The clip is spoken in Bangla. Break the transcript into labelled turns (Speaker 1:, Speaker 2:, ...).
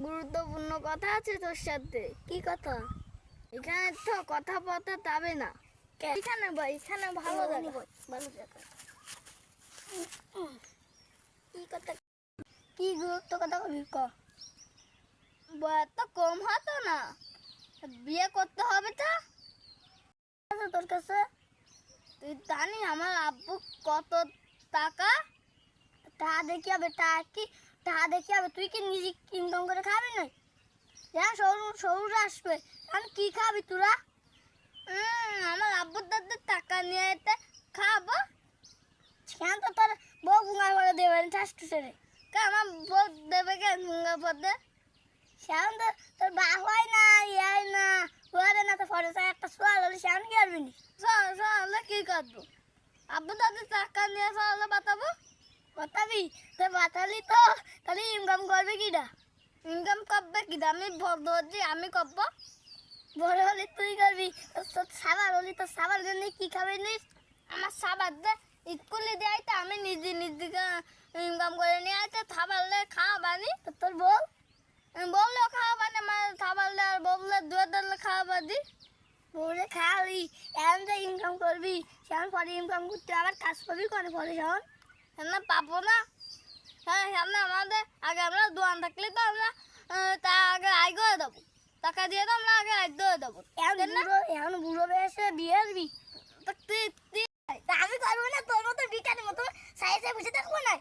Speaker 1: গুরুত্বপূর্ণ কথা আছে তোর সাথে।
Speaker 2: কি কথা?
Speaker 1: এখানে তো কথা বলতে যাবে না। এখানে বই, এখানে ভালো জায়গা।
Speaker 2: ভালো জায়গা। কি কথা? কি গুরুত্ব কথা কবি ক?
Speaker 1: বয়স তো কম হতো না, বিয়ে করতে হবে তো।
Speaker 2: তোর কাছে
Speaker 1: তুই জানি আমার আব্বু কত টাকা?
Speaker 2: টাকা দেখি হবে, টাকা কি টাকা দেখি হবে? তুই কি নিজে ইনকাম করে খাবি না? হ্যাঁ, সরু আসবে, আমি কি খাবি তোরা?
Speaker 1: আমার আব্বুর দাদের টাকা নিয়ে এতে খাবো।
Speaker 2: কেন তো তোর বউ গুঙ্গা করে দেবে ঠাসটুসে রে?
Speaker 1: আমার বউ দেবে কেন গুঙ্গা পদে?
Speaker 2: সেমন তো তোর বা হয় না, ইয়াই না ওরে না, তো ফরেসে একটা সোয়াল হলে সেমন কি করবি নি?
Speaker 1: সহলে কি করবো? আব্বু দাদের টাকা নিয়ে সহলে বাতাবো।
Speaker 2: বাতাবি তো বাতালি তো, তাহলে ইনকাম করবে কিটা?
Speaker 1: ইনকাম করবে কি? আমি ধরছি, আমি করবো।
Speaker 2: বড় হলে তুই করবি, তোর সাবার হলি, তোর সাবার জন্য কি খাবি নিস?
Speaker 1: আমার সাবার দে স্কুলে দেয় তো, আমি নিজে ইনকাম করে নিয়ে আসতে খাবারলে খাওয়াবানি।
Speaker 2: তোর বউ
Speaker 1: বললেও খাওয়াবানি, আমার খাবারলে আর বললে দুয়ে দিলে খাওয়াবাদি।
Speaker 2: বউরে খাওয়ালি, এমন যে ইনকাম করবি, সেমন পরে ইনকাম করতে আবার কাজ করবি করে পরে সেমন
Speaker 1: না পাবো না। হ্যাঁ, সামনে আমাদের আগে আমরা দোয়ান থাকলে তো আমরা তা আগে আয় করে দেবো, টাকা দিয়ে তো আমরা আগে আয় করে দেবো।
Speaker 2: এখন বুড়ো বয়সে বিয়ে আসবি?
Speaker 1: তা তুই
Speaker 2: আমি করবো না, তোর মতো বিকারের মতো সাইজে বসে থাকবো না।